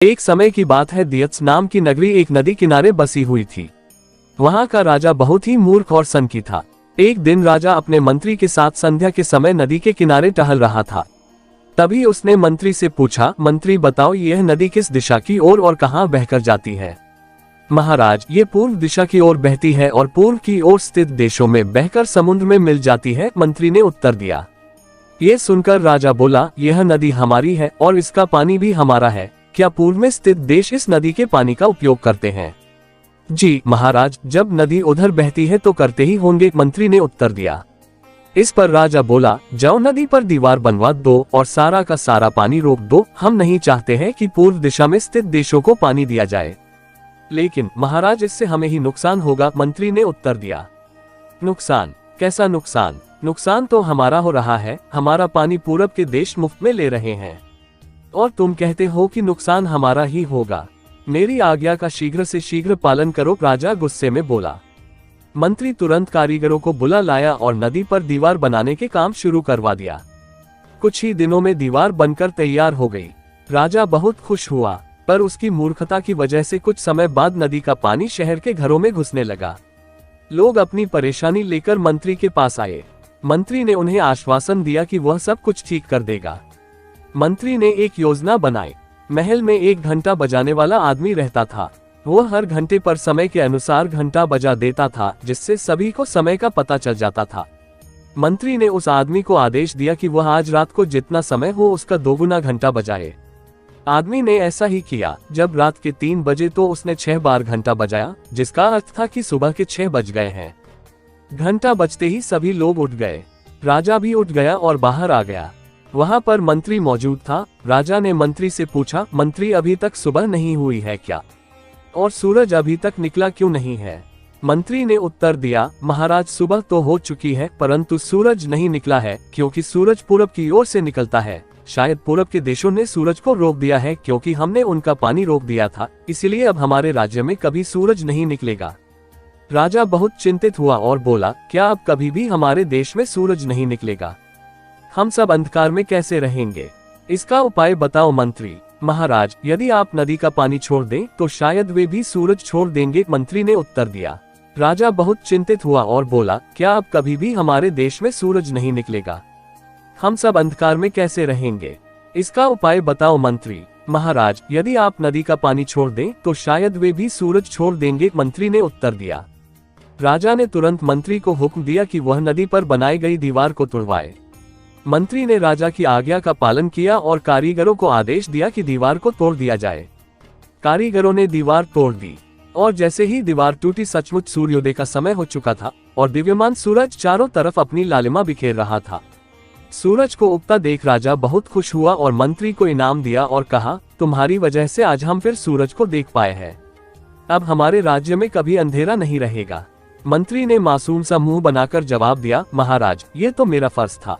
एक समय की बात है, दियत्स नाम की नगरी एक नदी किनारे बसी हुई थी। वहां का राजा बहुत ही मूर्ख और सनकी था। एक दिन राजा अपने मंत्री के साथ संध्या के समय नदी के किनारे टहल रहा था। तभी उसने मंत्री से पूछा, मंत्री बताओ यह नदी किस दिशा की ओर और कहां बहकर जाती है। महाराज, ये पूर्व दिशा की ओर बहती है और पूर्व की ओर स्थित देशों में बहकर समुद्र में मिल जाती है, मंत्री ने उत्तर दिया। ये सुनकर राजा बोला, यह नदी हमारी है और इसका पानी भी हमारा है। क्या पूर्व में स्थित देश इस नदी के पानी का उपयोग करते हैं? जी महाराज, जब नदी उधर बहती है तो करते ही होंगे, मंत्री ने उत्तर दिया। इस पर राजा बोला, जाओ नदी पर दीवार बनवा दो और सारा का सारा पानी रोक दो। हम नहीं चाहते हैं कि पूर्व दिशा में स्थित देशों को पानी दिया जाए। लेकिन महाराज, इससे हमें ही नुकसान होगा, मंत्री ने उत्तर दिया। नुकसान? कैसा नुकसान? नुकसान तो हमारा हो रहा है। हमारा पानी पूरब के देश मुफ्त में ले रहे हैं और तुम कहते हो कि नुकसान हमारा ही होगा। मेरी आज्ञा का शीघ्र से शीघ्र पालन करो, राजा गुस्से में बोला। मंत्री तुरंत कारीगरों को बुला लाया और नदी पर दीवार बनाने के काम शुरू करवा दिया। कुछ ही दिनों में दीवार बनकर तैयार हो गई। राजा बहुत खुश हुआ, पर उसकी मूर्खता की वजह से कुछ समय बाद नदी का पानी शहर के घरों में घुसने लगा। लोग अपनी परेशानी लेकर मंत्री के पास आए। मंत्री ने उन्हें आश्वासन दिया कि वह सब कुछ ठीक कर देगा। मंत्री ने एक योजना बनाई। महल में एक घंटा बजाने वाला आदमी रहता था। वह हर घंटे पर समय के अनुसार घंटा बजा देता था, जिससे सभी को समय का पता चल जाता था। मंत्री ने उस आदमी को आदेश दिया कि वह आज रात को जितना समय हो उसका दोगुना घंटा बजाए। आदमी ने ऐसा ही किया। जब रात के 3 बजे तो उसने 6 बार घंटा बजाया, जिसका अर्थ था कि सुबह के 6 बज गए हैं। घंटा बजते ही सभी लोग उठ गए। राजा भी उठ गया और बाहर आ गया। वहां पर मंत्री मौजूद था। राजा ने मंत्री से पूछा, मंत्री अभी तक सुबह नहीं हुई है क्या? और सूरज अभी तक निकला क्यों नहीं है? मंत्री ने उत्तर दिया, महाराज सुबह तो हो चुकी है, परंतु सूरज नहीं निकला है, क्योंकि सूरज पूरब की ओर से निकलता है। शायद पूरब के देशों ने सूरज को रोक दिया है, क्योंकि हमने उनका पानी रोक दिया था, इसलिए अब हमारे राज्य में कभी सूरज नहीं निकलेगा। राजा बहुत चिंतित हुआ और बोला, क्या अब कभी भी हमारे देश में सूरज नहीं निकलेगा? हम सब अंधकार में कैसे रहेंगे? इसका उपाय बताओ मंत्री। महाराज, यदि आप नदी का पानी छोड़ दें तो शायद वे भी सूरज छोड़ देंगे, मंत्री ने उत्तर दिया। राजा बहुत चिंतित हुआ और बोला, क्या अब कभी भी हमारे देश में सूरज नहीं निकलेगा? हम सब अंधकार में कैसे रहेंगे? इसका उपाय बताओ मंत्री। महाराज, यदि आप नदी का पानी छोड़ दें तो शायद वे भी सूरज छोड़ देंगे, मंत्री ने उत्तर दिया। राजा ने तुरंत मंत्री को हुक्म दिया कि वह नदी पर बनाई गई दीवार को तोड़वाए। मंत्री ने राजा की आज्ञा का पालन किया और कारीगरों को आदेश दिया कि दीवार को तोड़ दिया जाए। कारीगरों ने दीवार तोड़ दी और जैसे ही दीवार टूटी, सचमुच सूर्योदय का समय हो चुका था और दिव्यमान सूरज चारों तरफ अपनी लालिमा बिखेर रहा था। सूरज को उगता देख राजा बहुत खुश हुआ और मंत्री को इनाम दिया और कहा, तुम्हारी वजह से आज हम फिर सूरज को देख पाए हैं। अब हमारे राज्य में कभी अंधेरा नहीं रहेगा। मंत्री ने मासूम सा मुंह बनाकर जवाब दिया, महाराज, ये तो मेरा फर्ज था।